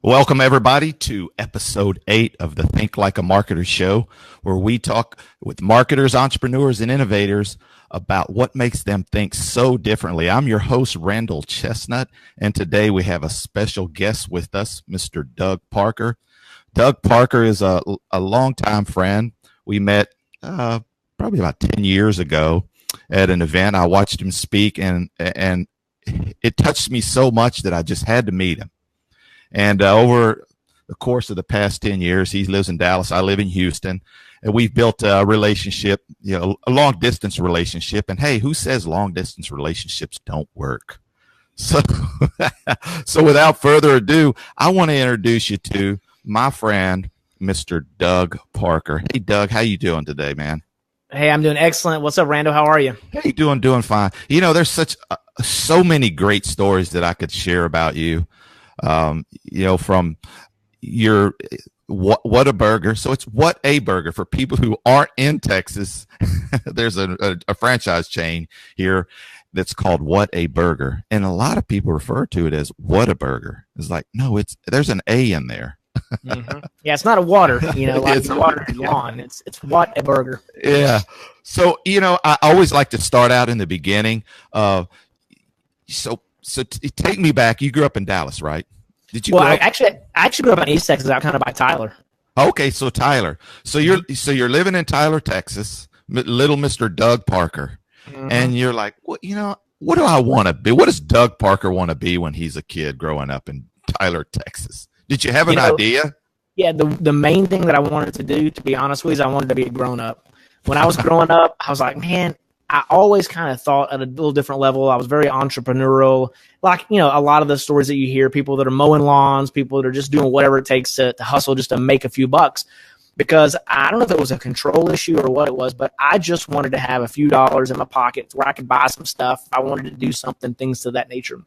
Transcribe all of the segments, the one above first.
Welcome, everybody, to episode 8 of the Think Like a Marketer show, where we talk with marketers, entrepreneurs, and innovators about what makes them think so differently. I'm your host, Randall Chestnut, and today we have a special guest with us, Mr. Doug Parker. Doug Parker is a longtime friend. We met probably about 10 years ago at an event. I watched him speak, and it touched me so much that I just had to meet him. And over the course of the past 10 years, he lives in Dallas. I live in Houston. And we've built a relationship, a long distance relationship. And hey, who says long distance relationships don't work? So, so without further ado, I want to introduce you to my friend, Mr. Doug Parker. Hey, Doug, how you doing today, man? Hey, I'm doing excellent. What's up, Randall? How are you? Hey, doing fine. There's so many great stories that I could share about you. From your what a burger. So it's What a Burger for people who aren't in Texas. There's a franchise chain here that's called What a Burger, and a lot of people refer to it as What a Burger. It's like, no, there's an A in there. Mm-hmm. Yeah, it's not a water, like it's water and lawn. It's What a Burger. Yeah. So I always like to start out in the beginning. So take me back. You grew up in Dallas, right? Did you? Well, I actually grew up in East Texas, out kind of by Tyler. Okay, so Tyler. So you're living in Tyler, Texas, little Mr. Doug Parker, and you're like, what do I want to be? What does Doug Parker want to be when he's a kid growing up in Tyler, Texas? Did you have an idea? Yeah, the main thing that I wanted to do, to be honest with you, is I wanted to be a grown up. When I was growing up, I was like, man, I always kind of thought at a little different level. I was very entrepreneurial. Like, a lot of the stories that you hear, people that are mowing lawns, people that are just doing whatever it takes to hustle just to make a few bucks. Because I don't know if it was a control issue or what it was, but I just wanted to have a few dollars in my pocket where I could buy some stuff. I wanted to do something, things to that nature.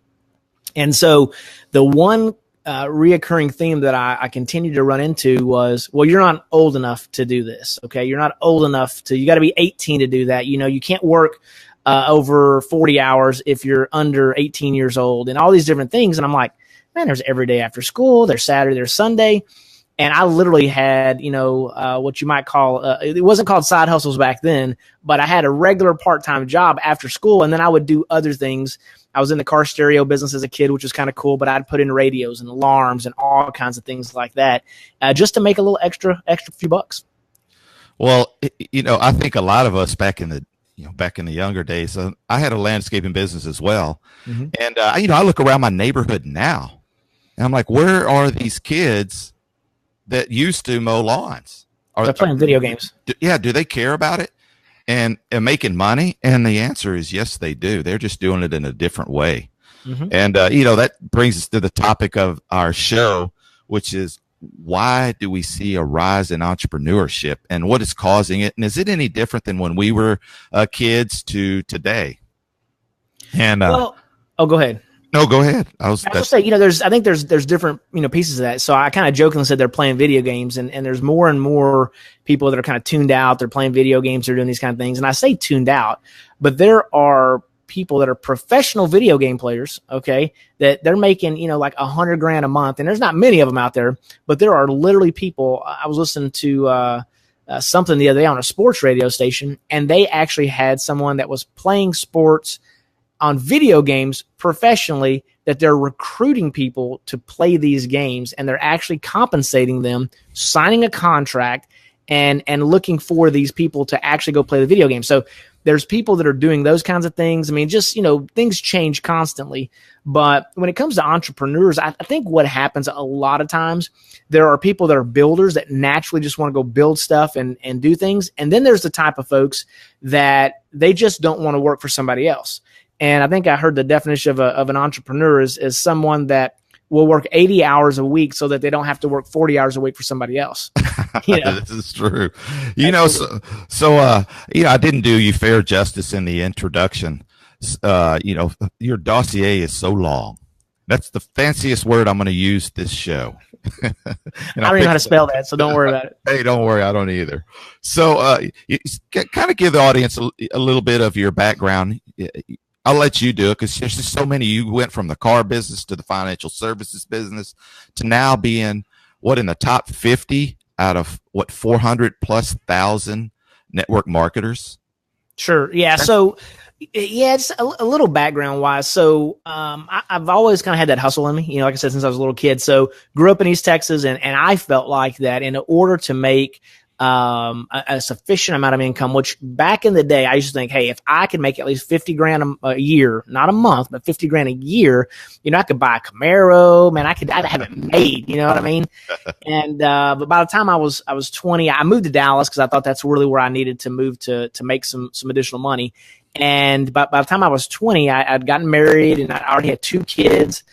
And so the one reoccurring theme that I continued to run into was, well, you're not old enough to do this. Okay. You're not old enough you got to be 18 to do that. You can't work over 40 hours if you're under 18 years old and all these different things. And I'm like, man, there's every day after school, there's Saturday, there's Sunday. And I literally had, what you might call, it wasn't called side hustles back then, but I had a regular part-time job after school. And then I would do other things. I was in the car stereo business as a kid, which was kind of cool, but I'd put in radios and alarms and all kinds of things like that, just to make a little extra few bucks. Well, I think a lot of us back in the younger days, I had a landscaping business as well. Mm-hmm. And, I look around my neighborhood now and I'm like, where are these kids that used to mow lawns? They're playing video games. Do they care about it and making money? And the answer is yes, they do. They're just doing it in a different way. Mm-hmm. And, that brings us to the topic of our show, which is, why do we see a rise in entrepreneurship and what is causing it? And is it any different than when we were kids to today? And go ahead. No, go ahead. I was just say, I think there's different, pieces of that. So I kind of jokingly said they're playing video games, and there's more and more people that are kind of tuned out. They're playing video games. They're doing these kind of things. And I say tuned out, but there are people that are professional video game players, okay, that they're making, like $100,000 a month. And there's not many of them out there, but there are literally people. I was listening to something the other day on a sports radio station, and they actually had someone that was playing sports on video games professionally, that they're recruiting people to play these games, and they're actually compensating them, signing a contract, and looking for these people to actually go play the video game. So there's people that are doing those kinds of things. I mean, just, things change constantly. But when it comes to entrepreneurs, I think what happens a lot of times, there are people that are builders that naturally just want to go build stuff and do things. And then there's the type of folks that they just don't want to work for somebody else. And I think I heard the definition of an entrepreneur is someone that will work 80 hours a week so that they don't have to work 40 hours a week for somebody else. This is true. I didn't do you fair justice in the introduction. Your dossier is so long. That's the fanciest word I'm going to use this show. I don't even know how to spell that, so don't worry about it. Hey, don't worry. I don't either. So you kind of give the audience a little bit of your background. I'll let you do it because there's just so many. You went from the car business to the financial services business to now being in the top 50 out of 400 plus thousand network marketers. Sure. Yeah. So, yeah, it's a little background wise. So, I've always kind of had that hustle in me, like I said, since I was a little kid. So grew up in East Texas and I felt like that in order to make, a sufficient amount of income, which back in the day, I used to think, hey, if I could make at least 50 grand a year, not a month, but 50 grand a year, I could buy a Camaro, man, I'd have it made, you know what I mean? And, but by the time I was 20, I moved to Dallas because I thought that's really where I needed to move to make some additional money. And by the time I was 20, I'd gotten married and I already had 2 kids.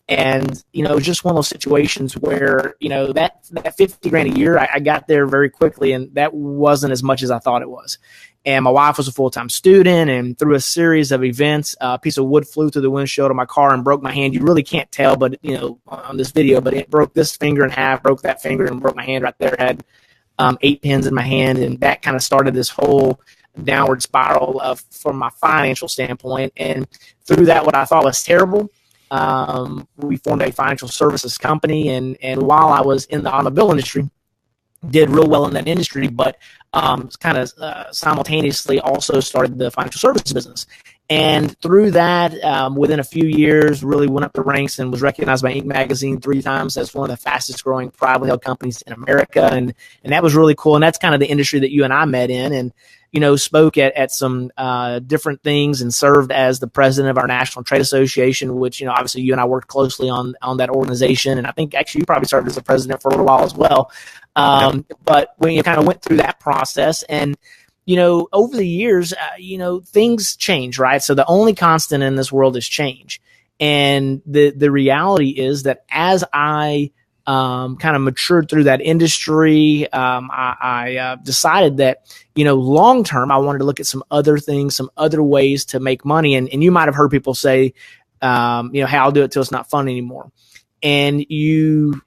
And, it was just one of those situations where, that 50 grand a year, I got there very quickly and that wasn't as much as I thought it was. And my wife was a full-time student, and through a series of events, a piece of wood flew through the windshield of my car and broke my hand. You really can't tell, but, on this video, but it broke this finger in half, broke that finger and broke my hand right there. Had 8 pins in my hand. And that kind of started this whole downward spiral from my financial standpoint. And through that, what I thought was terrible, we formed a financial services company, and while I was in the automobile industry, did real well in that industry, but kind of simultaneously also started the financial services business. And through that, within a few years, really went up the ranks and was recognized by Inc. magazine 3 times as one of the fastest growing privately held companies in America. And that was really cool. And that's kind of the industry that you and I met in, and spoke at some different things and served as the president of our National Trade Association, which, obviously you and I worked closely on that organization. And I think actually you probably served as the president for a little while as well. But when you kind of went through that process and, over the years, things change, right? So the only constant in this world is change. And the reality is that as I kind of matured through that industry, I decided that, long term, I wanted to look at some other things, some other ways to make money. And you might have heard people say, hey, I'll do it till it's not fun anymore. And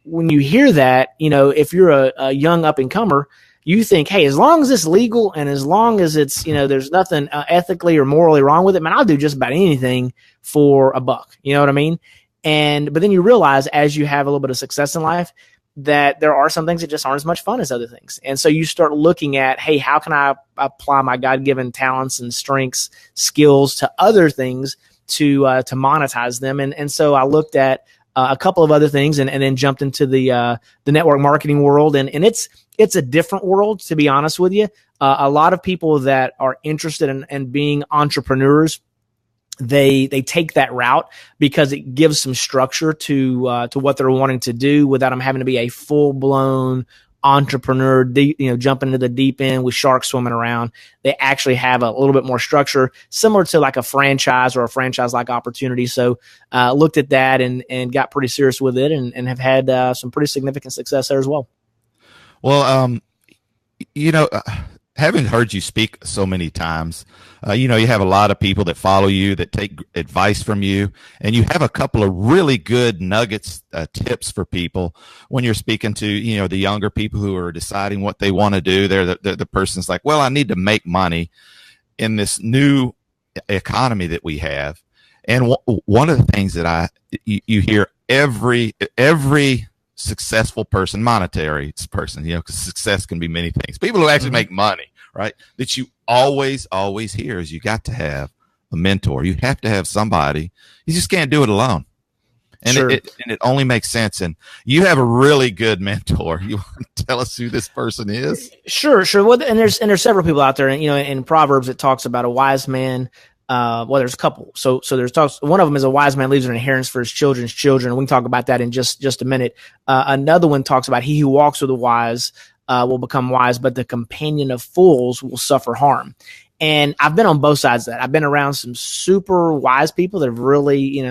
when you hear that, if you're a young up and comer, you think, hey, as long as it's legal and as long as it's, there's nothing ethically or morally wrong with it, man, I'll do just about anything for $1. You know what I mean? But then you realize as you have a little bit of success in life that there are some things that just aren't as much fun as other things. And so you start looking at, hey, how can I apply my God-given talents and strengths, skills to other things to monetize them? And so I looked at a couple of other things and then jumped into the network marketing world. And it's a different world, to be honest with you. A lot of people that are interested in being entrepreneurs, they take that route because it gives some structure to what they're wanting to do without them having to be a full-blown entrepreneur, jumping into the deep end with sharks swimming around. They actually have a little bit more structure, similar to like a franchise or a franchise-like opportunity. So looked at that and got pretty serious with it and have had some pretty significant success there as well. Well, having heard you speak so many times, you have a lot of people that follow you, that take advice from you, and you have a couple of really good nuggets, tips for people when you're speaking to, the younger people who are deciding what they want to do. They're the person's like, well, I need to make money in this new economy that we have. And one of the things that you hear every successful person, monetary person, because success can be many things. People who actually make money, right? That you always hear is you got to have a mentor. You have to have somebody. You just can't do it alone. And sure. it only makes sense. And you have a really good mentor. You want to tell us who this person is? Sure. Well, and there's several people out there, and in Proverbs it talks about a wise man. There's a couple. So there's talks. One of them is a wise man leaves an inheritance for his children's children. We can talk about that in just a minute. Another one talks about he who walks with the wise will become wise, but the companion of fools will suffer harm. And I've been on both sides of that. I've been around some super wise people that have really,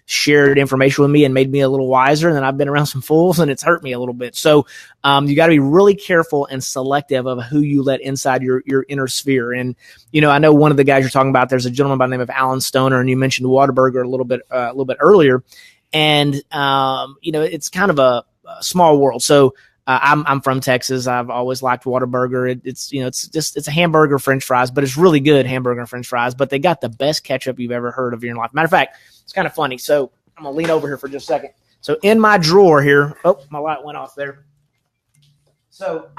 shared information with me and made me a little wiser. And then I've been around some fools and it's hurt me a little bit. So you got to be really careful and selective of who you let inside your inner sphere. And, I know one of the guys you're talking about, there's a gentleman by the name of Alan Stoner, and you mentioned Whataburger a little bit earlier. And, it's kind of a small world. So I'm from Texas. I've always liked Whataburger. It's a hamburger French fries, but it's really good hamburger and French fries. But they got the best ketchup you've ever heard of in your life. Matter of fact, it's kind of funny. So I'm gonna lean over here for just a second. So in my drawer here, oh, my light went off there. So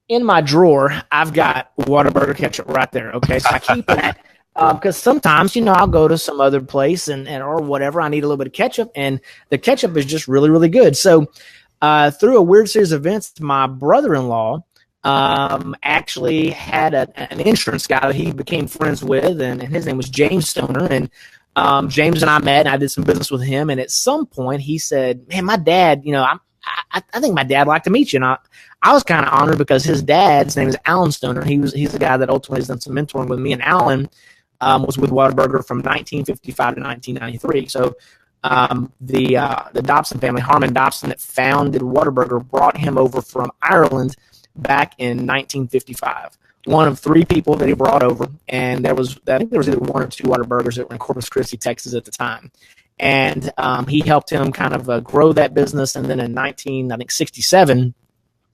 in my drawer, I've got Whataburger ketchup right there. Okay, so I keep that. Because sometimes, I'll go to some other place and or whatever. I need a little bit of ketchup, and the ketchup is just really, really good. So through a weird series of events, my brother-in-law actually had an insurance guy that he became friends with, and his name was James Stoner. And James and I met, and I did some business with him. And at some point, he said, "Man, my dad, I think my dad would like to meet you." And I was kind of honored because his dad's name is Alan Stoner. He's the guy that ultimately has done some mentoring with me, and Alan was with Whataburger from 1955 to 1993. So the Dobson family, Harmon Dobson, that founded Whataburger, brought him over from Ireland back in 1955. One of three people that he brought over, and I think there was either one or two Whataburgers that were in Corpus Christi, Texas at the time. And he helped him kind of grow that business. And then in 1967,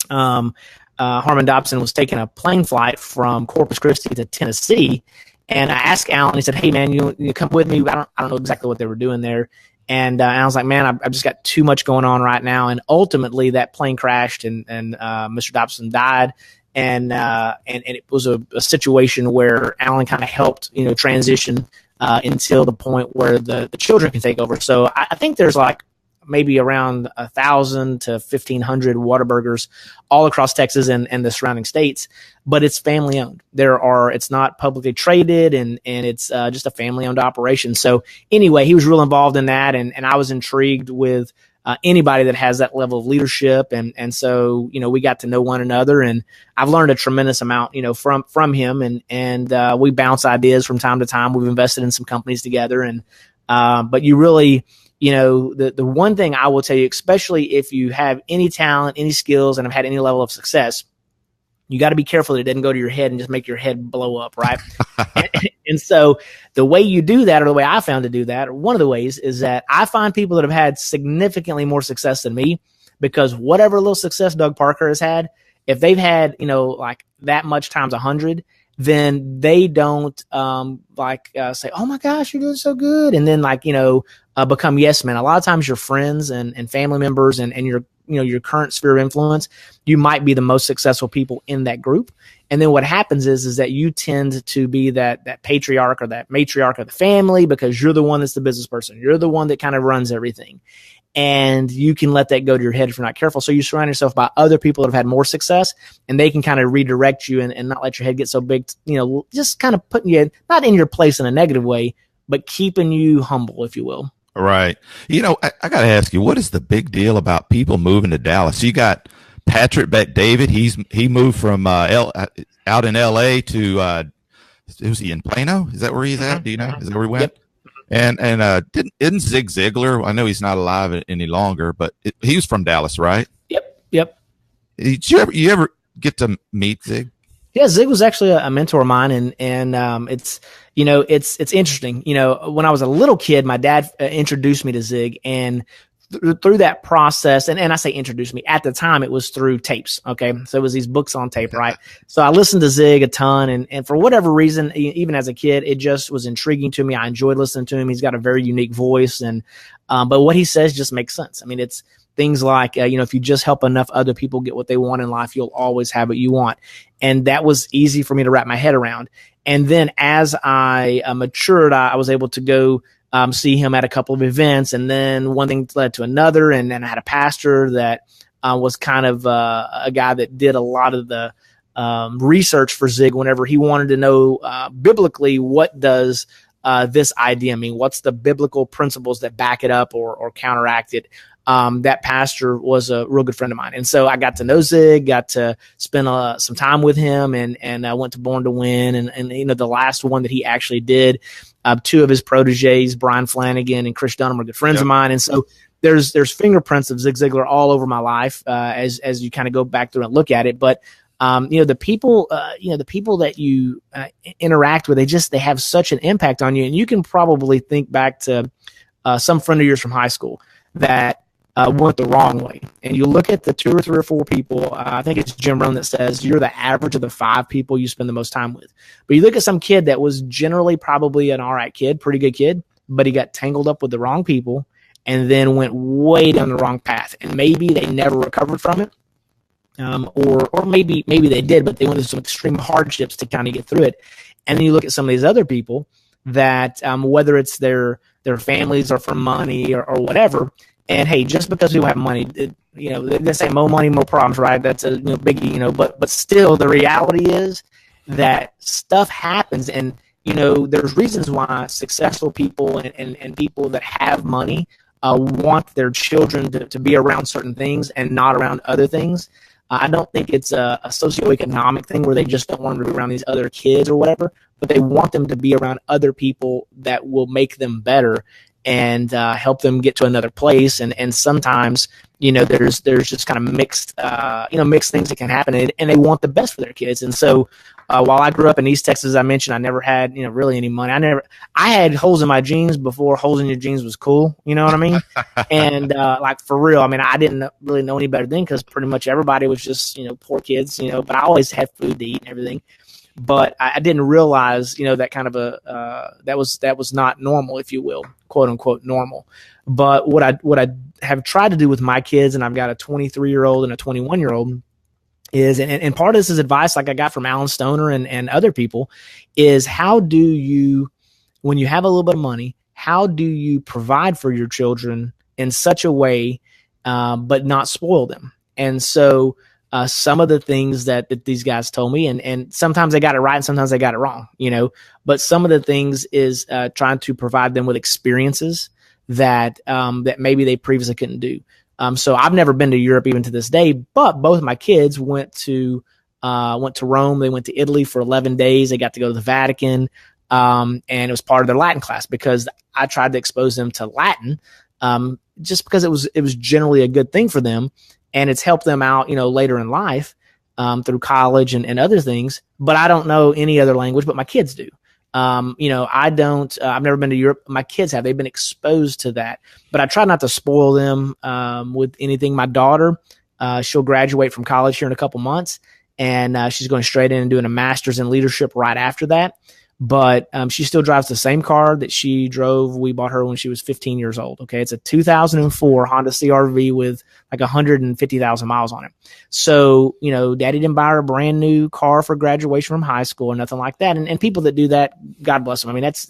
Harmon Dobson was taking a plane flight from Corpus Christi to Tennessee. And I asked Alan, he said, "Hey man, you come with me?" I don't know exactly what they were doing there. And I was like, "Man, I've just got too much going on right now." And ultimately that plane crashed and Mr. Dobson died. And it was a situation where Alan kind of helped, transition until the point where the children can take over. So I think there's like maybe around 1,000 to 1,500 Whataburgers all across Texas and the surrounding states, but it's family owned. It's not publicly traded, and it's just a family owned operation. So anyway, he was real involved in that, and I was intrigued with anybody that has that level of leadership, and so we got to know one another, and I've learned a tremendous amount from him, and we bounce ideas from time to time. We've invested in some companies together, and but you really. The one thing I will tell you, especially if you have any talent, any skills, and have had any level of success, you got to be careful that it doesn't go to your head and just make your head blow up, right? And so the way you do that, or the way I found to do that, or one of the ways, is that I find people that have had significantly more success than me, because whatever little success Doug Parker has had, if they've had, like that much times 100, then they don't say, "Oh my gosh, you're doing so good," and then become yes men. A lot of times your friends and family members and your current sphere of influence, you might be the most successful people in that group. And then what happens is that you tend to be that patriarch or that matriarch of the family, because you're the one that's the business person. You're the one that kind of runs everything. And you can let that go to your head if you're not careful. So you surround yourself by other people that have had more success, and they can kind of redirect you and not let your head get so big, just kind of putting you not in your place in a negative way, but keeping you humble, if you will. Right. I got to ask you, what is the big deal about people moving to Dallas? You got Patrick Bet-David. He moved from out in L.A. to was he in Plano? Is that where he's at? Do you know? Is that where he went? Yep. And isn't Zig Ziglar? I know he's not alive any longer, but he was from Dallas, right? Yep. Did you ever get to meet Zig? Yeah, Zig was actually a mentor of mine, and it's interesting. When I was a little kid, my dad introduced me to Zig, and through that process, and I say introduced me, at the time it was through tapes. Okay. So it was these books on tape, right? So I listened to Zig a ton, and for whatever reason, even as a kid, it just was intriguing to me. I enjoyed listening to him. He's got a very unique voice, and but what he says just makes sense. I mean, it's things like, if you just help enough other people get what they want in life, you'll always have what you want. And that was easy for me to wrap my head around. And then as I matured, I was able to go see him at a couple of events, and then one thing led to another. And then I had a pastor that was kind of a guy that did a lot of the research for Zig whenever he wanted to know biblically, what does this idea mean? What's the biblical principles that back it up or counteract it? That pastor was a real good friend of mine. And so I got to know Zig, got to spend some time with him, and I went to Born to Win. And the last one that he actually did, two of his proteges, Brian Flanagan and Chris Dunham, are good friends of mine. And so there's fingerprints of Zig Ziglar all over my life as you kind of go back through and look at it. But the people that you interact with, they have such an impact on you. And you can probably think back to some friend of yours from high school that went the wrong way. And you look at the 2 or 3 or 4 people, I think it's Jim Rohn that says you're the average of the 5 people you spend the most time with. But you look at some kid that was generally probably an all right kid, pretty good kid, but he got tangled up with the wrong people and then went way down the wrong path. And maybe they never recovered from it. Or maybe they did, but they went through some extreme hardships to kind of get through it. And then you look at some of these other people that, whether it's their families or for money or whatever, and hey, just because people have money, they say more money, more problems, right? That's a biggie, but still the reality is that stuff happens, and there's reasons why successful people and people that have money want their children to be around certain things and not around other things. I don't think it's a socioeconomic thing where they just don't want them to be around these other kids or whatever, but they want them to be around other people that will make them better and help them get to another place. And sometimes, there's just kind of mixed things that can happen, and they want the best for their kids. And so while I grew up in East Texas, as I mentioned, I never had, really any money. I had holes in my jeans before holes in your jeans was cool. You know what I mean? And like for real, I didn't really know any better then because pretty much everybody was just, poor kids, but I always had food to eat and everything. But I didn't realize, that kind of that was not normal, if you will, quote unquote normal. But what I have tried to do with my kids, and I've got a 23-year-old and a 21-year-old, is, and part of this is advice like I got from Alan Stoner and other people, is how do you, when you have a little bit of money, how do you provide for your children in such a way, but not spoil them? And so some of the things that these guys told me, and sometimes they got it right and sometimes they got it wrong, but some of the things is trying to provide them with experiences that maybe they previously couldn't do. So I've never been to Europe even to this day, but both of my kids went to Rome. They went to Italy for 11 days. They got to go to the Vatican. And it was part of their Latin class because I tried to expose them to Latin, just because it was generally a good thing for them. And it's helped them out, later in life, through college and other things. But I don't know any other language, but my kids do. I don't, I've never been to Europe. My kids have, they've been exposed to that, but I try not to spoil them, with anything. My daughter, she'll graduate from college here in a couple months, and, she's going straight in and doing a master's in leadership right after that. But, she still drives the same car that she drove. We bought her when she was 15 years old. Okay. It's a 2004 Honda CRV with like 150,000 miles on it. So, daddy didn't buy her a brand new car for graduation from high school or nothing like that. And people that do that, God bless them. That's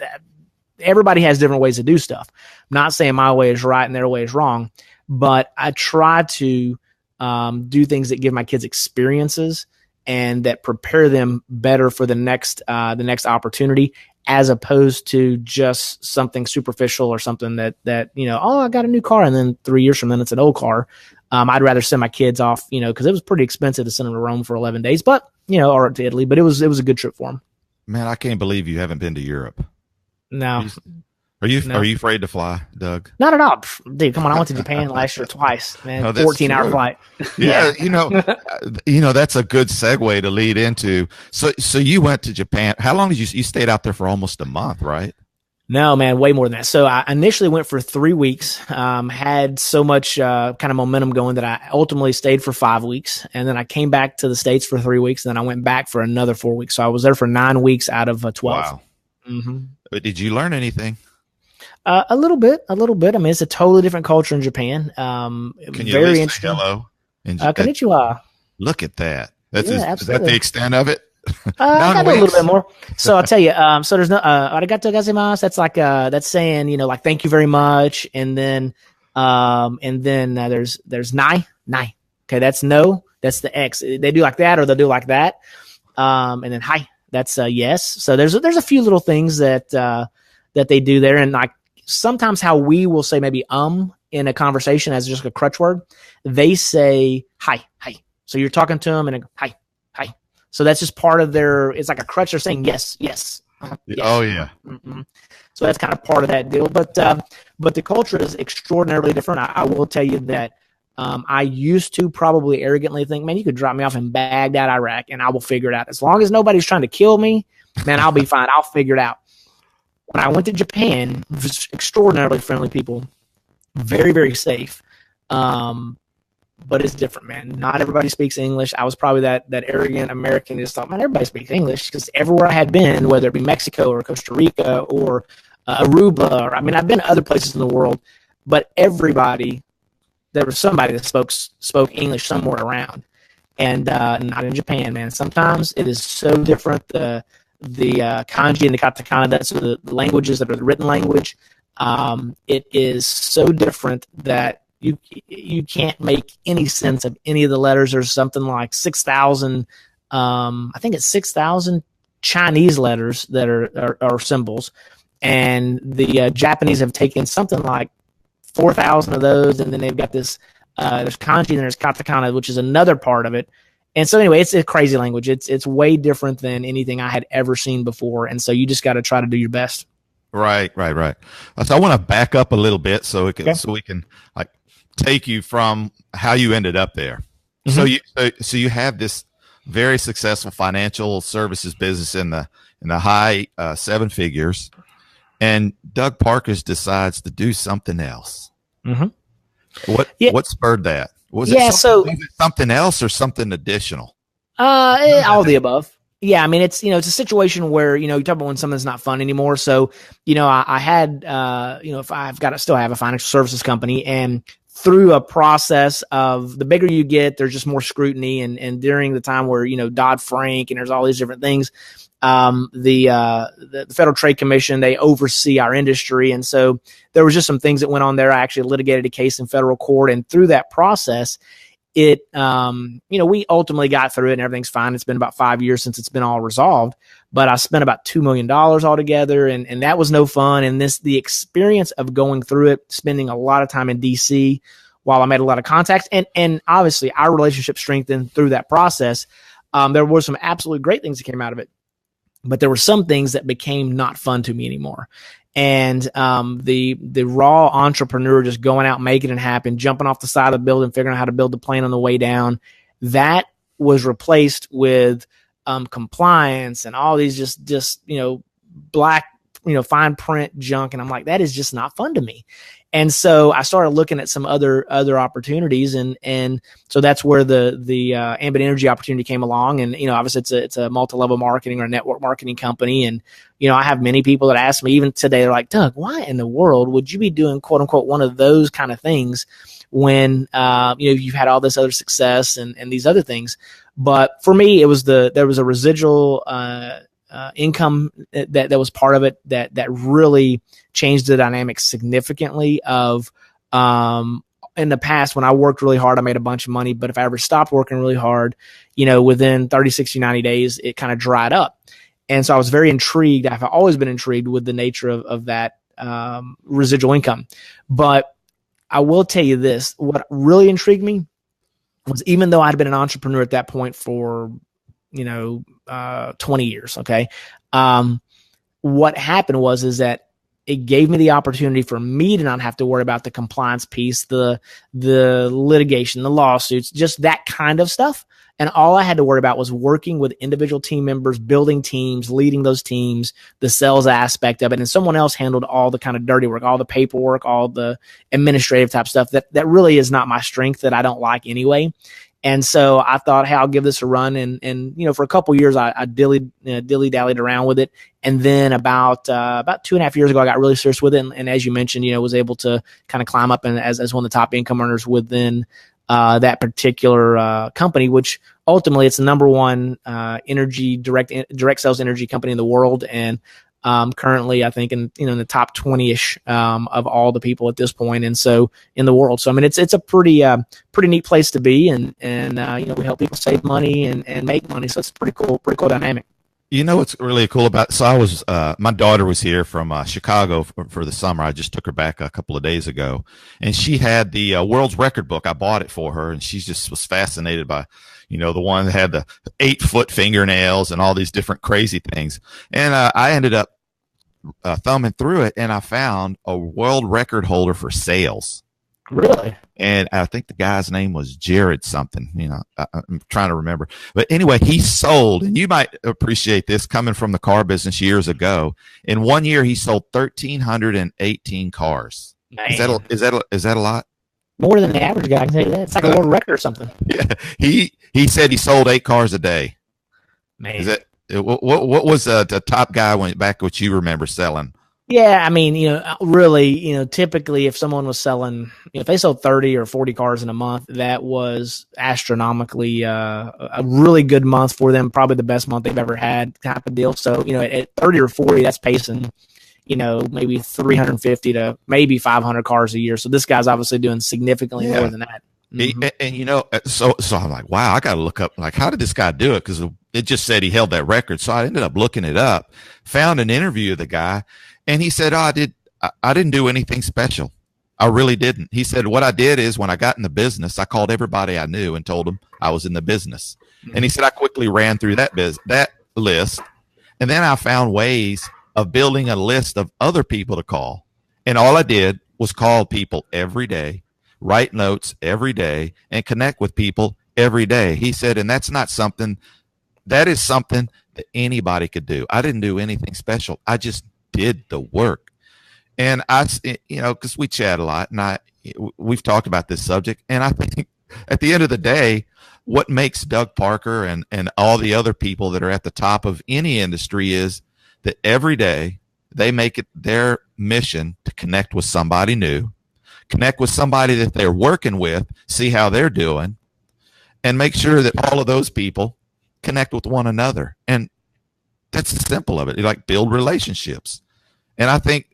everybody has different ways to do stuff. I'm not saying my way is right and their way is wrong, but I try to, do things that give my kids experiences and that prepare them better for the next opportunity, as opposed to just something superficial or something that I got a new car, and then 3 years from then it's an old car. I'd rather send my kids off, because it was pretty expensive to send them to Rome for 11 days, but or to Italy, but it was a good trip for them. Man, I can't believe you haven't been to Europe. No. Are you afraid to fly, Doug? Not at all. Dude, come on. I went to Japan last year twice, man. 14-hour flight. Yeah. That's a good segue to lead into. So you went to Japan. How long did you stayed out there for almost a month, right? No, man, way more than that. So I initially went for 3 weeks, had so much kind of momentum going that I ultimately stayed for 5 weeks. And then I came back to the States for 3 weeks. And then I went back for another 4 weeks. So I was there for 9 weeks out of 12. Wow. Mm-hmm. Did you learn anything? A little bit. It's a totally different culture in Japan. Can you very interesting. Say hello? Konnichiwa. Look at that. Is that the extent of it? I got a little bit more. So I'll tell you. So there's no arigato gozaimasu. That's like that's saying like thank you very much, and then there's nai. Okay, that's no. That's the X. They do like that, or they'll do like that. And then hi. That's yes. So there's a few little things that they do there, and like sometimes how we will say maybe in a conversation as just a crutch word, they say hi. So you're talking to them and hi. So that's just part of it's like a crutch. They're saying yes. Yes. Oh yeah. Mm-hmm. So that's kind of part of that deal. But the culture is extraordinarily different. I will tell you that I used to probably arrogantly think, man, you could drop me off in Baghdad, Iraq, and I will figure it out. As long as nobody's trying to kill me, man, I'll be fine. I'll figure it out. When I went to Japan, extraordinarily friendly people, very, very safe. But it's different, man. Not everybody speaks English. I was probably that arrogant American who just thought, man, everybody speaks English, because everywhere I had been, whether it be Mexico or Costa Rica or Aruba, or I've been to other places in the world, but there was somebody that spoke English somewhere around, and not in Japan, man. Sometimes it is so different. The kanji and the katakana, that's the languages that are the written language. It is so different that you can't make any sense of any of the letters. There's something like 6,000, I think it's 6,000 Chinese letters that are symbols, and the Japanese have taken something like 4,000 of those, and then they've got this there's kanji and there's katakana, which is another part of it. And so anyway, it's a crazy language. It's way different than anything I had ever seen before, and so you just got to try to do your best. Right. So I want to back up a little bit so we can like take you from how you ended up there. Mm-hmm. So you have this very successful financial services business in the high seven figures, and Doug Parkes decides to do something else. Mm-hmm. What spurred that? Was it something else or something additional? All of the above. Yeah, I mean, it's a situation where, you talk about when something's not fun anymore. So, I had, if still have a financial services company, and through a process of the bigger you get, there's just more scrutiny. And during the time where, Dodd-Frank and there's all these different things, the Federal Trade Commission, they oversee our industry. And so there was just some things that went on there. I actually litigated a case in federal court, and through that process, we ultimately got through it and everything's fine. It's been about 5 years since it's been all resolved, but I spent about $2 million altogether, and that was no fun. And the experience of going through it, spending a lot of time in DC while I made a lot of contacts, and obviously our relationship strengthened through that process. There were some absolutely great things that came out of it, but there were some things that became not fun to me anymore. And the raw entrepreneur just going out, making it happen, jumping off the side of the building, figuring out how to build the plane on the way down, that was replaced with compliance and all these just black fine print junk, and I'm like, that is just not fun to me. And so I started looking at some other opportunities, and so that's where the Ambit Energy opportunity came along. And obviously it's a multi-level marketing or network marketing company, and I have many people that ask me even today, they're like, Doug, why in the world would you be doing quote unquote one of those kind of things when you've had all this other success and these other things? But for me, there was a residual income that was part of it that really changed the dynamic significantly of in the past, when I worked really hard, I made a bunch of money, but if I ever stopped working really hard, within 30, 60, 90 days, it kind of dried up. And so I was very intrigued. I've always been intrigued with the nature of that residual income. But I will tell you this, what really intrigued me was, even though I'd been an entrepreneur at that point for 20 years. Okay. What happened is that it gave me the opportunity for me to not have to worry about the compliance piece, the litigation, the lawsuits, just that kind of stuff. And all I had to worry about was working with individual team members, building teams, leading those teams, the sales aspect of it. And someone else handled all the kind of dirty work, all the paperwork, all the administrative type stuff that really is not my strength, that I don't like anyway. And so I thought, hey, I'll give this a run. And for a couple of years, I dilly-dallied around with it. And then about 2.5 years ago, I got really serious with it. And as you mentioned, was able to kind of climb up and as one of the top income earners within that particular company, which ultimately it's the number one energy direct sales energy company in the world. And currently, I think in the top 20-ish of all the people at this point, and so in the world. So I mean, it's a pretty neat place to be, and we help people save money and make money. So it's pretty cool dynamic. What's really cool about, so I was my daughter was here from Chicago for the summer. I just took her back a couple of days ago, and she had the world's record book. I bought it for her, and she just was fascinated by the one that had the 8-foot fingernails and all these different crazy things. And I ended up thumbing through it, and I found a world record holder for sales. Really? And I think the guy's name was Jared something. I'm trying to remember. But anyway, he sold, and you might appreciate this coming from the car business years ago. In 1 year, he sold 1,318 cars. Man. Is that a lot? More than the average guy, I can tell you that. It's like a world record or something. Yeah, he said he sold 8 cars a day. Man, Is that what was the top guy went back? What you remember selling? yeah, I mean, really, typically if someone was selling, if they sold 30 or 40 cars in a month, that was astronomically a really good month for them, probably the best month they've ever had type of deal. So, at 30 or 40, that's pacing, maybe 350 to maybe 500 cars a year. So this guy's obviously doing significantly more than that. And so I'm like, wow, I got to look up, like, how did this guy do it? Because it just said he held that record. So I ended up looking it up, found an interview of the guy, and he said, I didn't do anything special. I really didn't. He said, what I did is when I got in the business, I called everybody I knew and told them I was in the business. And he said, I quickly ran through that list. And then I found ways of building a list of other people to call. And all I did was call people every day, write notes every day, and connect with people every day. He said, and that is something that anybody could do. I didn't do anything special. I just did the work. And because we chat a lot, and we've talked about this subject, and I think at the end of the day, what makes Doug Parker and all the other people that are at the top of any industry is that every day they make it their mission to connect with somebody new, connect with somebody that they're working with, see how they're doing, and make sure that all of those people connect with one another. And that's the simple of it. You like build relationships. And I think,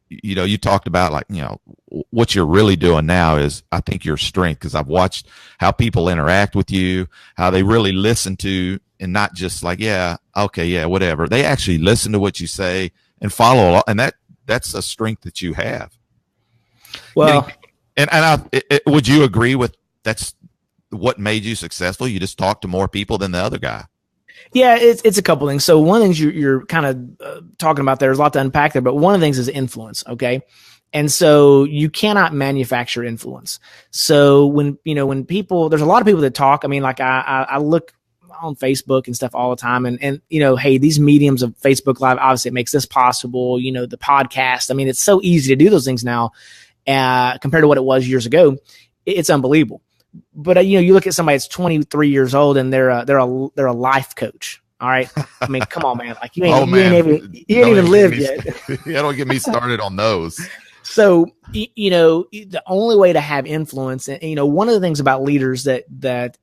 you talked about what you're really doing now is, I think, your strength, because I've watched how people interact with you, how they really listen to, and not just like, yeah, okay, yeah, whatever. They actually listen to what you say and follow along. And that's a strength that you have. Well, would you agree with that's what made you successful? You just talk to more people than the other guy. Yeah, it's a couple things. So one of the things you're kind of talking about, there's a lot to unpack there, but one of the things is influence. Okay. And so you cannot manufacture influence. So when people, there's a lot of people that talk, I mean, like I look on Facebook and stuff all the time, and hey, these mediums of Facebook Live, obviously it makes this possible, the podcast. I mean, it's so easy to do those things now, compared to what it was years ago. It's unbelievable. But you look at somebody that's 23 years old and they're a life coach. All right, I mean, come on, man. Like you ain't even lived yet. Yeah, don't get me started on those. So the only way to have influence, and one of the things about leaders that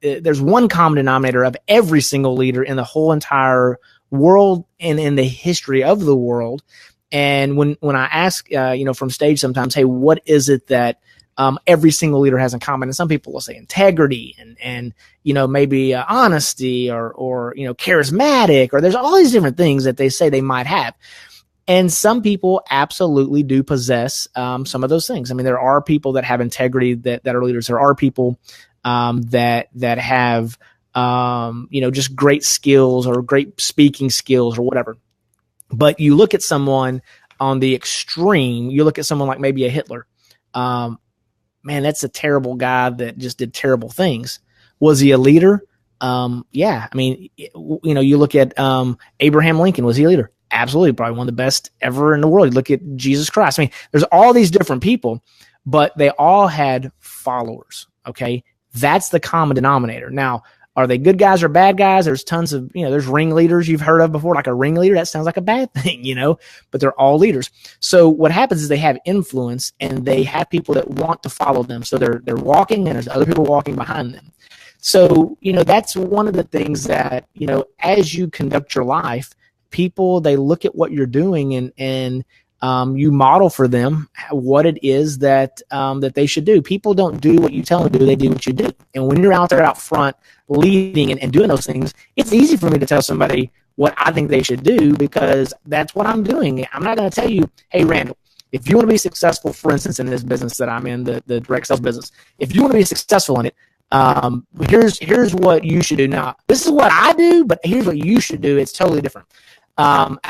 there's one common denominator of every single leader in the whole entire world and in the history of the world. And when I ask from stage sometimes, hey, what is it that every single leader has in common? And some people will say integrity and maybe honesty or charismatic, or there's all these different things that they say they might have. And some people absolutely do possess some of those things. I mean, there are people that have integrity that are leaders. There are people that have just great skills or great speaking skills or whatever. But you look at someone on the extreme, you look at someone like maybe a Hitler. Man, that's a terrible guy that just did terrible things. Was he a leader? Yeah. I mean, you look at Abraham Lincoln. Was he a leader? Absolutely. Probably one of the best ever in the world. You look at Jesus Christ. I mean, there's all these different people, but they all had followers. Okay. That's the common denominator. Now, are they good guys or bad guys? There's tons of, there's ringleaders you've heard of before, like a ringleader. That sounds like a bad thing, but they're all leaders. So what happens is they have influence and they have people that want to follow them. So they're walking and there's other people walking behind them. So, that's one of the things that, as you conduct your life, people, they look at what you're doing and you model for them what it is that they should do. People don't do what you tell them to do; they do what you do. And when you're out there out front leading and doing those things, it's easy for me to tell somebody what I think they should do because that's what I'm doing. I'm not going to tell you, hey, Randall, if you want to be successful, for instance, in this business that I'm in, the direct sales business, if you want to be successful in it, here's what you should do. Now, this is what I do, but here's what you should do. It's totally different.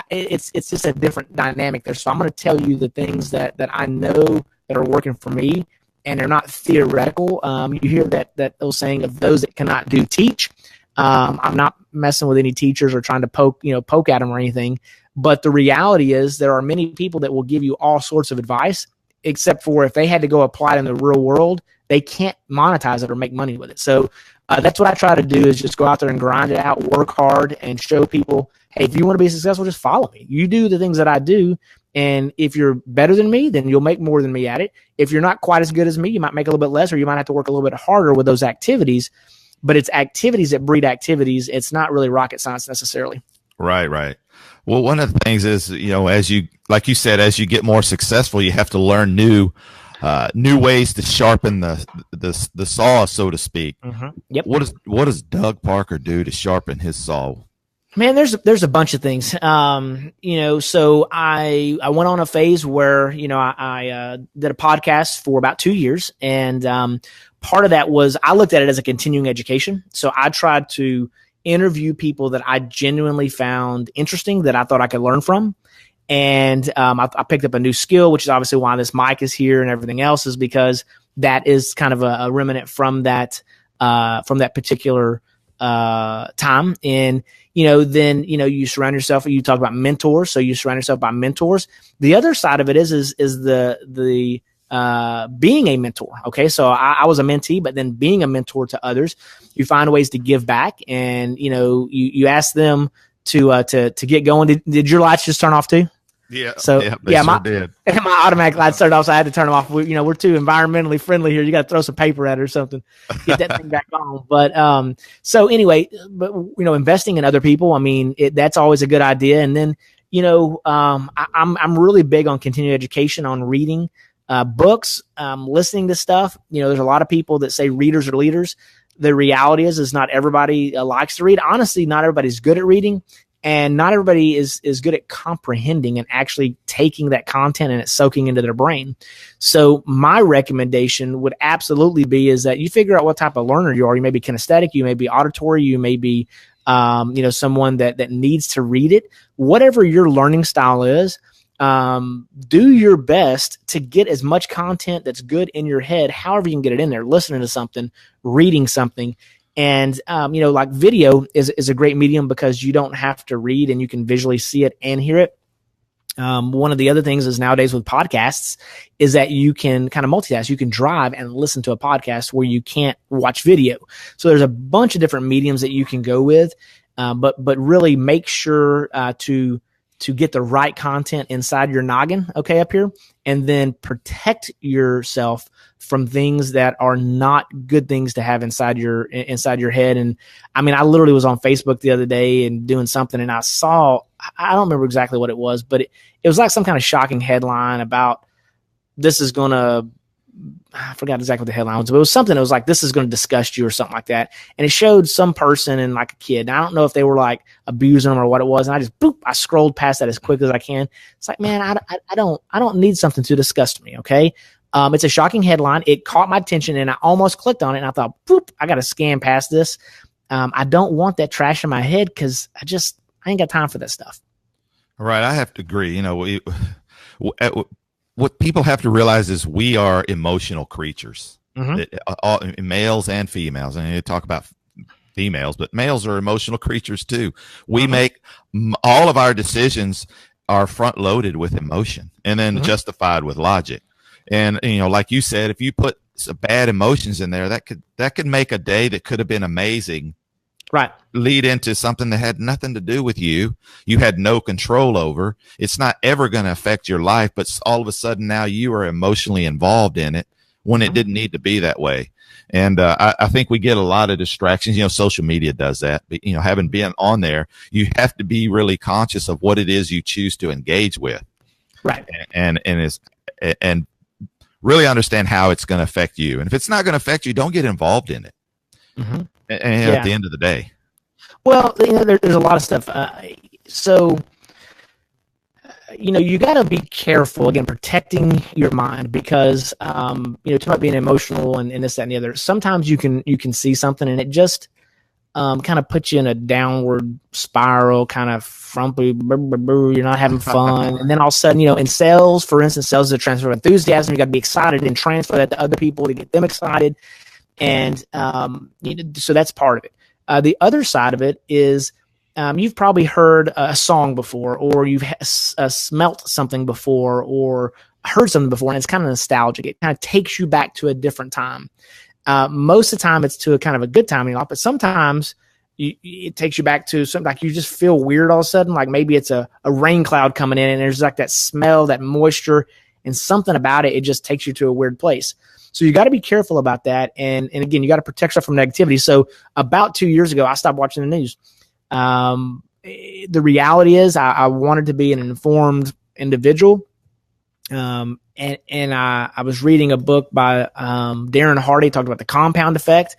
It's just a different dynamic there. So I'm going to tell you the things that I know that are working for me, and they're not theoretical. You hear that old saying of those that cannot do teach. I'm not messing with any teachers or trying to poke at them or anything. But the reality is there are many people that will give you all sorts of advice, except for if they had to go apply it in the real world, they can't monetize it or make money with it. So that's what I try to do, is just go out there and grind it out, work hard, and show people, hey, if you want to be successful, just follow me. You do the things that I do. And if you're better than me, then you'll make more than me at it. If you're not quite as good as me, you might make a little bit less, or you might have to work a little bit harder with those activities. But it's activities that breed activities. It's not really rocket science necessarily. Right. Well, one of the things is, as you, like you said, as you get more successful, you have to learn new ways to sharpen the saw, so to speak. Yep. What does Doug Parker do to sharpen his saw? Man, there's a bunch of things. So I went on a phase where, I did a podcast for about 2 years. And part of that was I looked at it as a continuing education. So I tried to interview people that I genuinely found interesting, that I thought I could learn from. And I picked up a new skill, which is obviously why this mic is here and everything else, is because that is kind of a remnant from that particular time. And, then, you surround yourself, you talk about mentors. So you surround yourself by mentors. The other side of it is the being a mentor. Okay. So I was a mentee, but then being a mentor to others, you find ways to give back, and, you ask them to get going. Did your lights just turn off too? Yeah. So yeah, my automatic lights started off, so I had to turn them off. We're too environmentally friendly here. You got to throw some paper at it or something, get that thing back on. But so anyway, investing in other people, I mean, that's always a good idea. And then I'm really big on continuing education, on reading books, listening to stuff. There's a lot of people that say readers are leaders. The reality is not everybody likes to read. Honestly, not everybody's good at reading. And not everybody is good at comprehending and actually taking that content and it's soaking into their brain. So my recommendation would absolutely be is that you figure out what type of learner you are. You may be kinesthetic, you may be auditory, you may be, someone that needs to read it. Whatever your learning style is, do your best to get as much content that's good in your head, however you can get it in there, listening to something, reading something. And, like video is a great medium because you don't have to read and you can visually see it and hear it. One of the other things is nowadays with podcasts is that you can kind of multitask. You can drive and listen to a podcast where you can't watch video. So there's a bunch of different mediums that you can go with. But really make sure to get the right content inside your noggin, okay, up here, and then protect yourself from things that are not good things to have inside your head. And I mean, I literally was on Facebook the other day and doing something, and I don't remember exactly what it was, but it was like some kind of shocking headline about I forgot exactly what the headline was, but it was something that was like, this is going to disgust you or something like that. And it showed some person and like a kid. And I don't know if they were like abusing them or what it was. And I scrolled past that as quick as I can. It's like, man, I don't need something to disgust me. Okay. It's a shocking headline. It caught my attention and I almost clicked on it. And I thought, I got to scan past this. I don't want that trash in my head because I ain't got time for that stuff. Right. I have to agree. What people have to realize is we are emotional creatures, males and females. And you talk about females, but males are emotional creatures too. We make all of our decisions are front loaded with emotion and then justified with logic. And, like you said, if you put some bad emotions in there, that could make a day that could have been amazing, right, lead into something that had nothing to do with you. You had no control over. It's not ever going to affect your life, but all of a sudden now you are emotionally involved in it when it didn't need to be that way. And I think we get a lot of distractions. Social media does that. But, having been on there, you have to be really conscious of what it is you choose to engage with, right? And really understand how it's going to affect you. And if it's not going to affect you, don't get involved in it. At the end of the day. Well, there's a lot of stuff. You got to be careful, again, protecting your mind because, talking about being emotional and this, that, and the other. Sometimes you can see something and it just kind of puts you in a downward spiral, kind of frumpy, you're not having fun. And then all of a sudden, in sales, for instance, sales is a transfer of enthusiasm. You got to be excited and transfer that to other people to get them excited. And so that's part of it. The other side of it is you've probably heard a song before, or you've smelt something before, or heard something before, and it's kind of nostalgic. It kind of takes you back to a different time. Most of the time, it's to a kind of a good time in your life, but sometimes it takes you back to something like you just feel weird all of a sudden. Like maybe it's a rain cloud coming in, and there's like that smell, that moisture, and something about it. It just takes you to a weird place. So you got to be careful about that. And again, you got to protect yourself from negativity. So about 2 years ago, I stopped watching the news. The reality is I wanted to be an informed individual. And I was reading a book by Darren Hardy, talked about the compound effect.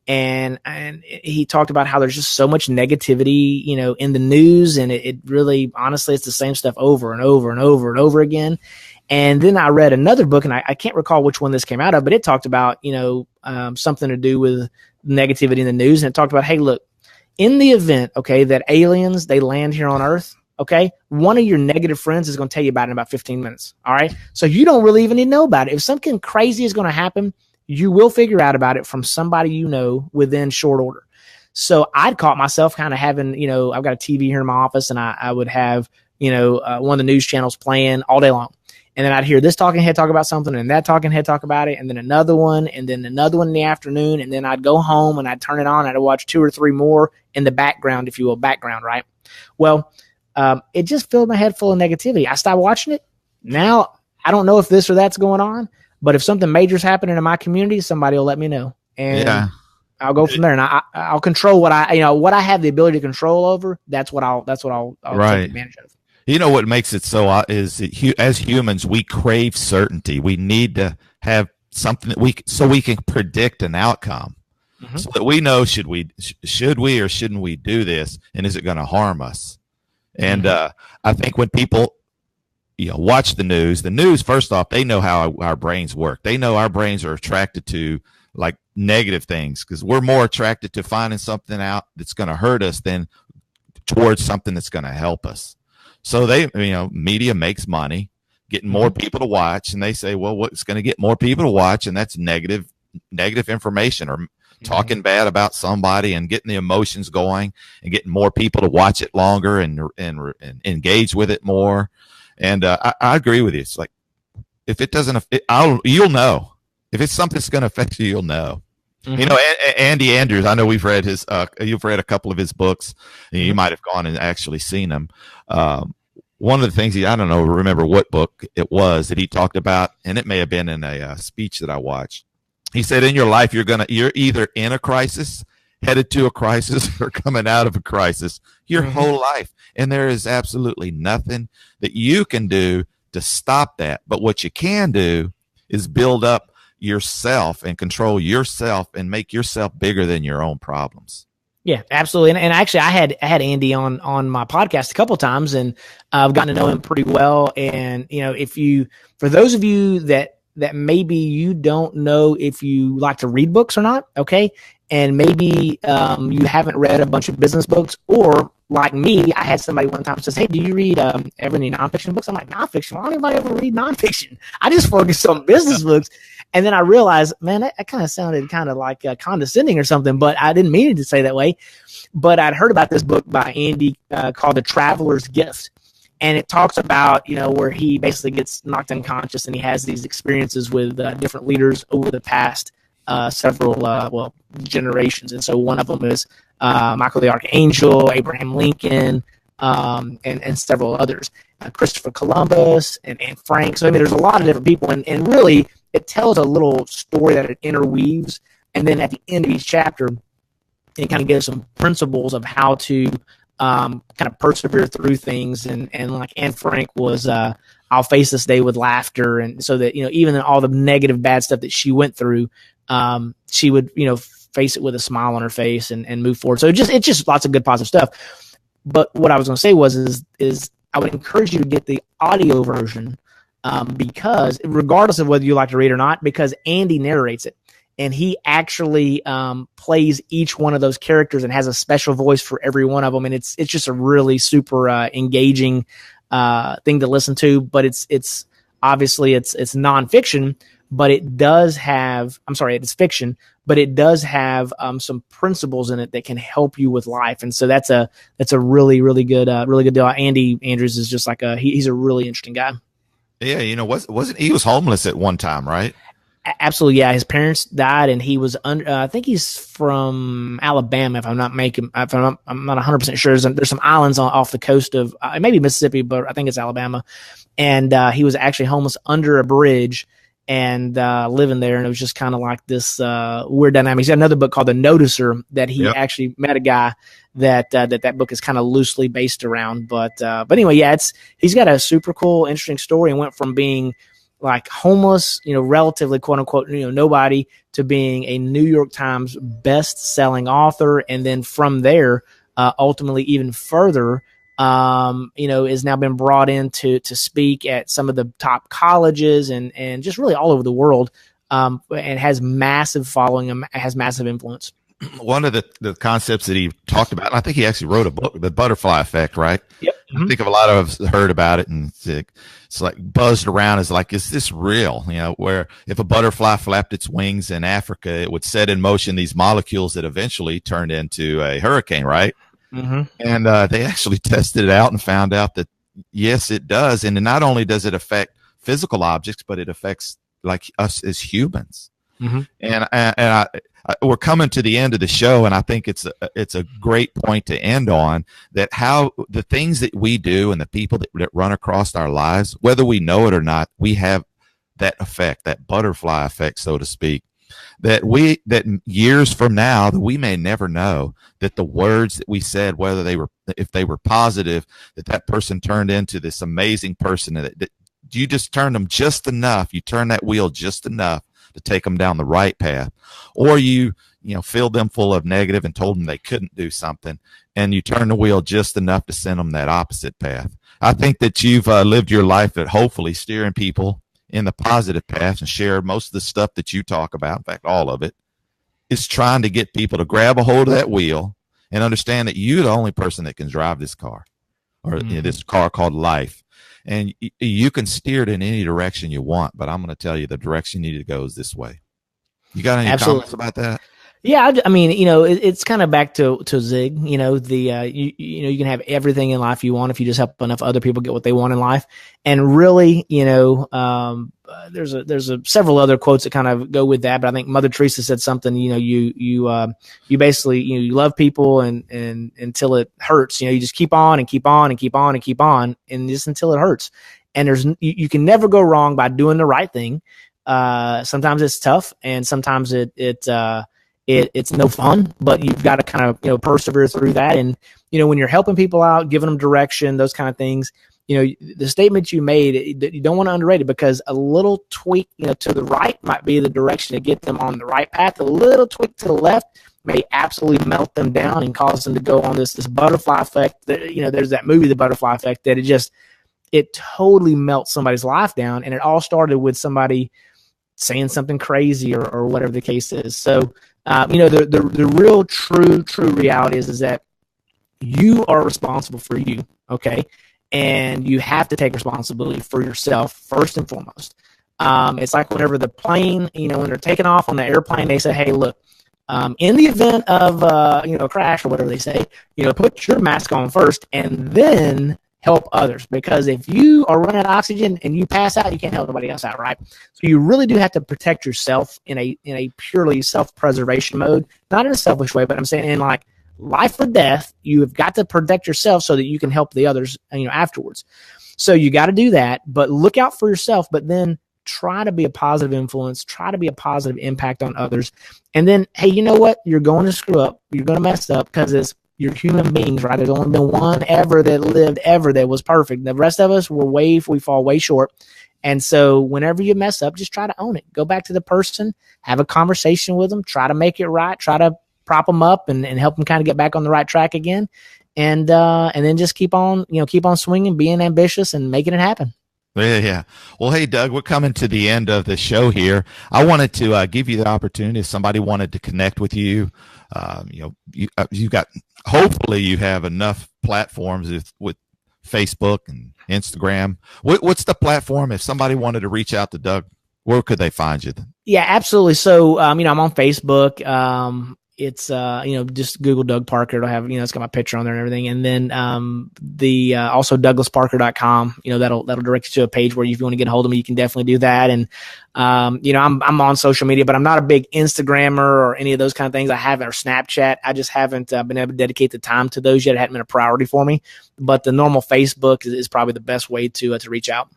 And he talked about how there's just so much negativity, in the news. And it really, honestly, it's the same stuff over and over and over and over again. And then I read another book, and I can't recall which one this came out of, but it talked about, something to do with negativity in the news. And it talked about, hey, look, in the event, okay, that aliens, they land here on Earth, okay, one of your negative friends is going to tell you about it in about 15 minutes. All right. So you don't really even need to know about it. If something crazy is going to happen, you will figure out about it from somebody within short order. So I'd caught myself kind of having, I've got a TV here in my office, and I would have, one of the news channels playing all day long. And then I'd hear this talking head talk about something, and that talking head talk about it, and then another one, and then another one in the afternoon. And then I'd go home and I'd turn it on. And I'd watch 2 or 3 more in the background, if you will, right? Well, it just filled my head full of negativity. I stopped watching it. Now, I don't know if this or that's going on, but if something major is happening in my community, somebody will let me know. And I'll go from there. And I'll control what what I have the ability to control over. That's what I'll take advantage of. What makes it so is as humans, we crave certainty. We need to have something so we can predict an outcome, so that we know should we or shouldn't we do this, and is it going to harm us? And I think when people watch the news, first off, they know how our brains work. They know our brains are attracted to like negative things, because we're more attracted to finding something out that's going to hurt us than towards something that's going to help us. So media makes money, getting more people to watch, and they say, well, what's going to get more people to watch? And that's negative information, or talking bad about somebody and getting the emotions going and getting more people to watch it longer and engage with it more. And I agree with you. It's like, if it doesn't, you'll know. If it's something that's going to affect you, you'll know. Andy Andrews, I know you've read a couple of his books, and you might have gone and actually seen them. One of the things I don't remember what book it was that he talked about, and it may have been in a speech that I watched. He said, in your life, you're either in a crisis, headed to a crisis, or coming out of a crisis your whole life. And there is absolutely nothing that you can do to stop that. But what you can do is build up yourself and control yourself and make yourself bigger than your own problems. Yeah, absolutely. And actually, I had Andy on my podcast a couple of times, and I've gotten to know him pretty well. And for those of you that maybe you don't know if you like to read books or not, okay, and maybe you haven't read a bunch of business books, or like me, I had somebody one time says, hey, do you read ever any nonfiction books? I'm like, nonfiction? Why don't anybody ever read nonfiction? I just focus on business books. And then I realized, man, that kind of sounded kind of like condescending or something, but I didn't mean it to say that way. But I'd heard about this book by Andy called The Traveler's Gift. And it talks about, where he basically gets knocked unconscious, and he has these experiences with different leaders over the past several generations. And so one of them is Michael the Archangel, Abraham Lincoln, and several others, Christopher Columbus and Frank. So, there's a lot of different people, and really it tells a little story that it interweaves. And then at the end of each chapter, it kind of gives some principles of how to kind of persevere through things. And like Anne Frank was, I'll face this day with laughter. And so that, even in all the negative, bad stuff that she went through, she would, face it with a smile on her face and move forward. So it's just lots of good positive stuff. But what I was going to say is I would encourage you to get the audio version, because regardless of whether you like to read or not, because Andy narrates it. And he actually plays each one of those characters and has a special voice for every one of them. And it's just a really super engaging thing to listen to. But it's obviously it's nonfiction, but it does have, it's fiction, but it does have some principles in it that can help you with life. And so that's a really, really good deal. Andy Andrews is just like he's a really interesting guy. Yeah, wasn't he was homeless at one time, right? Absolutely, yeah. His parents died, and he was under. I think he's from Alabama, if I'm not 100% sure. There's some islands off the coast of maybe Mississippi, but I think it's Alabama. And he was actually homeless under a bridge and living there, and it was just kind of like this weird dynamic. He's got another book called The Noticer that he actually met a guy that book is kind of loosely based around. But anyway, yeah, he's got a super cool, interesting story, and went from being like homeless, relatively quote unquote, nobody, to being a New York Times best-selling author. And then from there, ultimately even further, is now been brought in to speak at some of the top colleges and just really all over the world. And has massive following and has massive influence. One of the concepts that he talked about, and I think he actually wrote a book, the butterfly effect, right? Yep. I think a lot of us heard about it, and it's like buzzed around as like, is this real? Where if a butterfly flapped its wings in Africa, it would set in motion these molecules that eventually turned into a hurricane, right? Mm-hmm. And they actually tested it out and found out that, yes, it does. And not only does it affect physical objects, but it affects like us as humans. Mm-hmm. And we're coming to the end of the show, and I think it's a great point to end on, that how the things that we do and the people that run across our lives, whether we know it or not, we have that effect, that butterfly effect, so to speak, that years from now, that we may never know that the words that we said, if they were positive, that person turned into this amazing person, that you just turned them just enough, you turn that wheel just enough to take them down the right path, or you filled them full of negative and told them they couldn't do something, and you turn the wheel just enough to send them that opposite path. I think that you've lived your life at hopefully steering people in the positive path, and share most of the stuff that you talk about. In fact, all of it is trying to get people to grab a hold of that wheel and understand that you're the only person that can drive this car, or this car called life. And you can steer it in any direction you want, but I'm going to tell you the direction you need to go is this way. You got any comments about that? Yeah, I mean, it's kind of back to Zig. You can have everything in life you want if you just help enough other people get what they want in life. And really, there's several other quotes that kind of go with that. But I think Mother Teresa said something. You basically you love people and until it hurts. You just keep on and keep on and keep on and keep on, and just until it hurts. And you can never go wrong by doing the right thing. Sometimes it's tough, and sometimes it's no fun, but you've got to kind of, persevere through that. And, when you're helping people out, giving them direction, those kind of things, the statement you made, you don't want to underrate it, because a little tweak, to the right might be the direction to get them on the right path. A little tweak to the left may absolutely melt them down and cause them to go on this butterfly effect. There's that movie, The Butterfly Effect, that it totally melts somebody's life down. And it all started with somebody saying something crazy or whatever the case is. So, the real true reality is that you are responsible for you. Okay. And you have to take responsibility for yourself first and foremost. It's like whenever the plane, when they're taking off on the airplane, they say, hey, look, in the event of, a crash or whatever they say, put your mask on first and then help others, because if you are running out of oxygen and you pass out, you can't help nobody else out, right? So you really do have to protect yourself in a purely self-preservation mode, not in a selfish way, but I'm saying in like life or death, you have got to protect yourself so that you can help the others, afterwards. So you got to do that, but look out for yourself, but then try to be a positive influence, try to be a positive impact on others. And then, hey, you know what? You're going to screw up. You're going to mess up, because you're human beings, right? There's only been one ever that lived ever that was perfect. The rest of us we fall way short. And so whenever you mess up, just try to own it. Go back to the person, have a conversation with them, try to make it right, try to prop them up and help them kind of get back on the right track again. And then just keep on swinging, being ambitious and making it happen. Yeah. Well, hey, Doug, we're coming to the end of the show here. I wanted to give you the opportunity if somebody wanted to connect with you. Hopefully you have enough platforms with Facebook and Instagram. What's the platform if somebody wanted to reach out to Doug? Where could they find you? Yeah, absolutely. So, I'm on Facebook. it's just Google Doug Parker. It'll have, it's got my picture on there and everything. And then also DouglasParker.com, that'll direct you to a page where if you want to get a hold of me, you can definitely do that. And I'm on social media, but I'm not a big Instagrammer or any of those kind of things. I haven't, or Snapchat. I just haven't been able to dedicate the time to those yet. It hadn't been a priority for me. But the normal Facebook is probably the best way to reach out.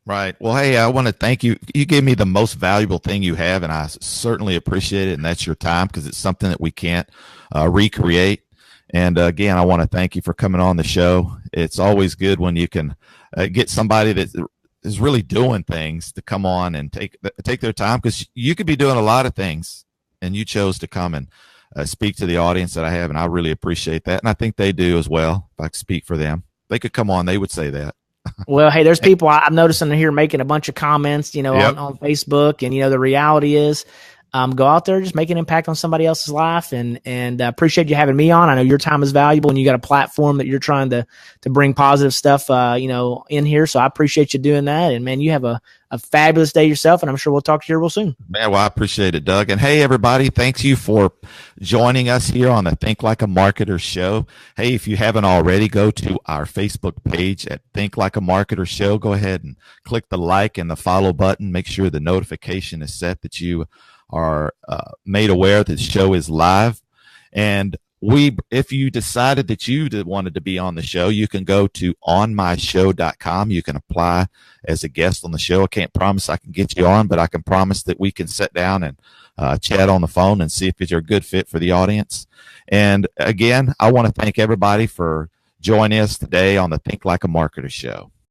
Right. Well, hey, I want to thank you. You gave me the most valuable thing you have, and I certainly appreciate it. And that's your time, because it's something that we can't recreate. And again, I want to thank you for coming on the show. It's always good when you can get somebody that is really doing things to come on and take their time, because you could be doing a lot of things, and you chose to come and speak to the audience that I have, and I really appreciate that. And I think they do as well. If I could speak for them, they could come on, they would say that. Well, hey, there's people I'm noticing here making a bunch of comments, on Facebook, and the reality is, go out there, just make an impact on somebody else's life, and appreciate you having me on. I know your time is valuable, and you got a platform that you're trying to bring positive stuff, in here. So I appreciate you doing that, and man, you have a fabulous day yourself, and I'm sure we'll talk to you real soon. Man, well, I appreciate it, Doug. And hey, everybody, thanks you for joining us here on the Think Like a Marketer show. Hey, if you haven't already, go to our Facebook page at Think Like a Marketer show. Go ahead and click the like and the follow button. Make sure the notification is set that you are made aware that the show is live. And if you decided that you wanted to be on the show, you can go to onmyshow.com. You can apply as a guest on the show. I can't promise I can get you on, but I can promise that we can sit down and chat on the phone and see if you're a good fit for the audience. And again, I want to thank everybody for joining us today on the Think Like a Marketer show.